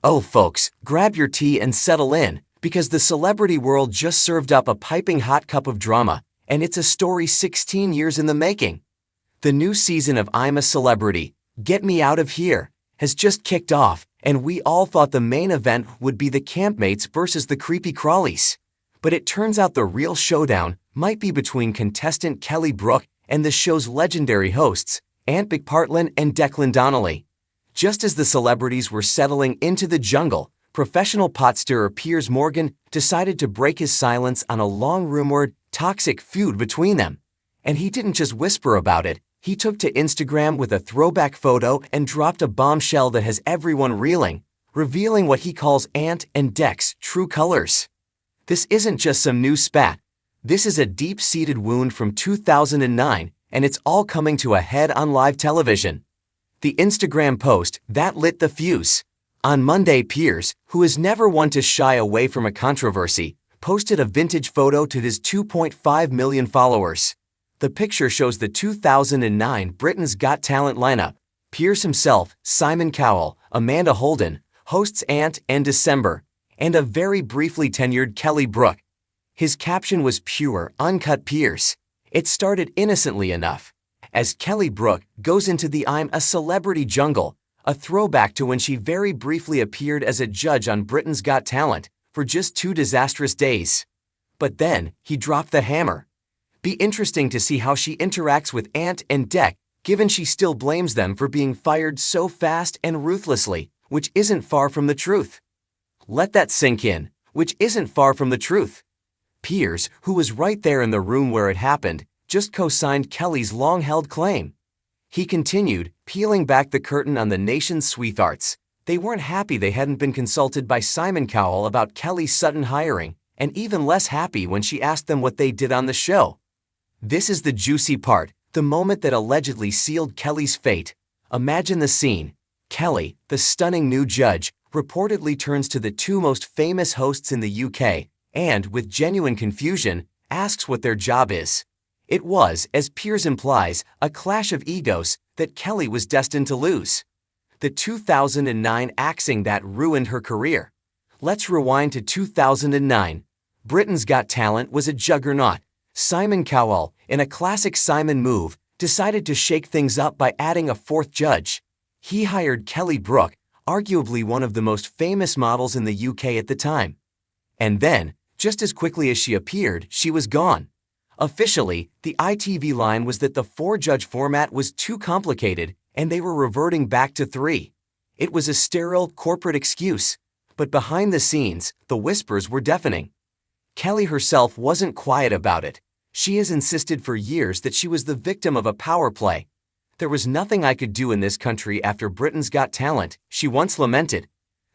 Oh folks, grab your tea and settle in, because the celebrity world just served up a piping hot cup of drama, and it's a story 16 years in the making. The new season of I'm a Celebrity, Get Me Out of Here, has just kicked off, and we all thought the main event would be the campmates versus the creepy crawlies. But it turns out the real showdown might be between contestant Kelly Brook and the show's legendary hosts, Ant McPartlin and Declan Donnelly. Just as the celebrities were settling into the jungle, professional pot stirrer Piers Morgan decided to break his silence on a long-rumored, toxic feud between them. And he didn't just whisper about it, he took to Instagram with a throwback photo and dropped a bombshell that has everyone reeling, revealing what he calls Ant and Dec's true colors. This isn't just some new spat. This is a deep-seated wound from 2009, and it's all coming to a head on live television. The Instagram post that lit the fuse. On Monday, Piers, who is never one to shy away from a controversy, posted a vintage photo to his 2.5 million followers. The picture shows the 2009 Britain's Got Talent lineup. Piers himself, Simon Cowell, Amanda Holden, hosts Ant and December, and a very briefly tenured Kelly Brook. His caption was pure, uncut Piers. It started innocently enough. As Kelly Brook goes into the I'm a Celebrity jungle, a throwback to when she very briefly appeared as a judge on Britain's Got Talent for just 2 disastrous days. But then, he dropped the hammer. Be interesting to see how she interacts with Ant and Dec, given she still blames them for being fired so fast and ruthlessly, which isn't far from the truth. Let that sink in, which isn't far from the truth. Piers, who was right there in the room where it happened, just co-signed Kelly's long-held claim. He continued, peeling back the curtain on the nation's sweethearts. They weren't happy they hadn't been consulted by Simon Cowell about Kelly's sudden hiring, and even less happy when she asked them what they did on the show. This is the juicy part, the moment that allegedly sealed Kelly's fate. Imagine the scene. Kelly, the stunning new judge, reportedly turns to the 2 most famous hosts in the UK, and, with genuine confusion, asks what their job is. It was, as Piers implies, a clash of egos that Kelly was destined to lose. The 2009 axing that ruined her career. Let's rewind to 2009. Britain's Got Talent was a juggernaut. Simon Cowell, in a classic Simon move, decided to shake things up by adding a 4th judge. He hired Kelly Brook, arguably one of the most famous models in the UK at the time. And then, just as quickly as she appeared, she was gone. Officially, the ITV line was that the 4-judge format was too complicated and they were reverting back to 3. It was a sterile corporate excuse, but behind the scenes, the whispers were deafening. Kelly herself wasn't quiet about it. She has insisted for years that she was the victim of a power play. There was nothing I could do in this country after Britain's Got Talent, she once lamented.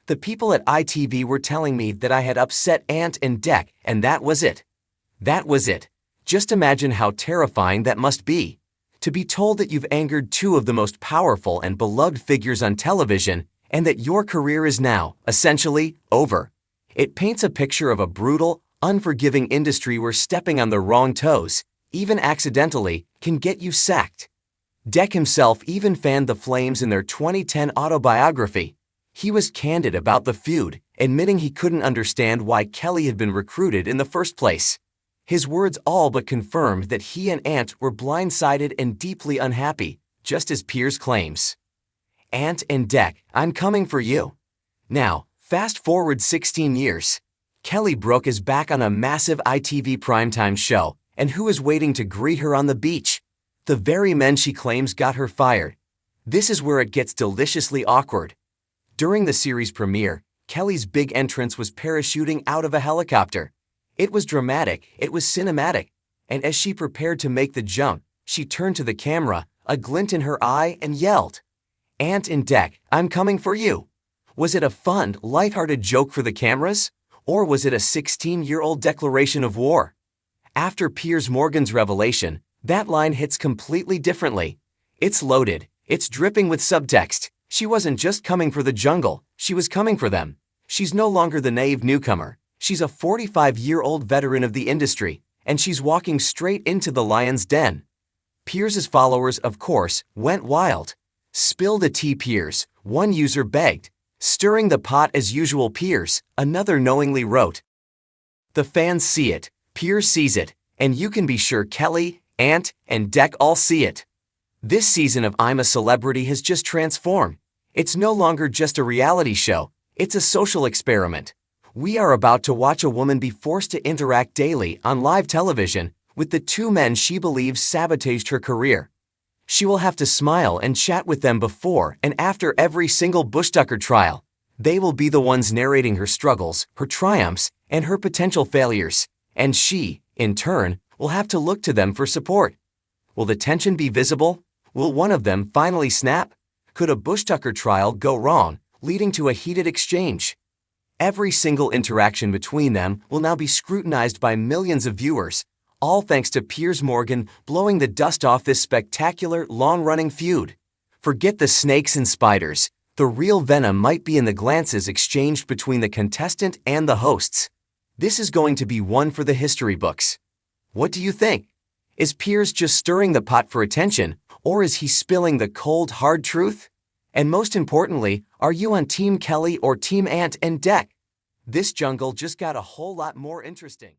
The people at ITV were telling me that I had upset Ant and Dec, and that was it. That was it. Just imagine how terrifying that must be. To be told that you've angered 2 of the most powerful and beloved figures on television, and that your career is now, essentially, over. It paints a picture of a brutal, unforgiving industry where stepping on the wrong toes, even accidentally, can get you sacked. Dec himself even fanned the flames in their 2010 autobiography. He was candid about the feud, admitting he couldn't understand why Kelly had been recruited in the first place. His words all but confirmed that he and Ant were blindsided and deeply unhappy, just as Piers claims. Ant and Dec, I'm coming for you. Now, fast forward 16 years. Kelly Brook is back on a massive ITV primetime show, and who is waiting to greet her on the beach? The very men she claims got her fired. This is where it gets deliciously awkward. During the series premiere, Kelly's big entrance was parachuting out of a helicopter. It was dramatic, it was cinematic, and as she prepared to make the jump, she turned to the camera, a glint in her eye, and yelled, "Ant and Dec, I'm coming for you." Was it a fun, lighthearted joke for the cameras? Or was it a 16-year-old declaration of war? After Piers Morgan's revelation, that line hits completely differently. It's loaded, it's dripping with subtext. She wasn't just coming for the jungle, she was coming for them. She's no longer the naive newcomer. She's a 45-year-old veteran of the industry, and she's walking straight into the lion's den. Piers' followers, of course, went wild. "Spill the tea, Piers," one user begged. Stirring the pot as usual, Piers, another knowingly wrote. The fans see it, Piers sees it, and you can be sure Kelly, Ant, and Dec all see it. This season of I'm a Celebrity has just transformed. It's no longer just a reality show, it's a social experiment. We are about to watch a woman be forced to interact daily on live television with the two men she believes sabotaged her career. She will have to smile and chat with them before and after every single bushtucker trial. They will be the ones narrating her struggles, her triumphs, and her potential failures. And she, in turn, will have to look to them for support. Will the tension be visible? Will one of them finally snap? Could a bushtucker trial go wrong, leading to a heated exchange? Every single interaction between them will now be scrutinized by millions of viewers, all thanks to Piers Morgan blowing the dust off this spectacular, long-running feud. Forget the snakes and spiders. The real venom might be in the glances exchanged between the contestant and the hosts. This is going to be one for the history books. What do you think? Is Piers just stirring the pot for attention, or is he spilling the cold, hard truth? And most importantly, are you on Team Kelly or Team Ant and Dec? This jungle just got a whole lot more interesting.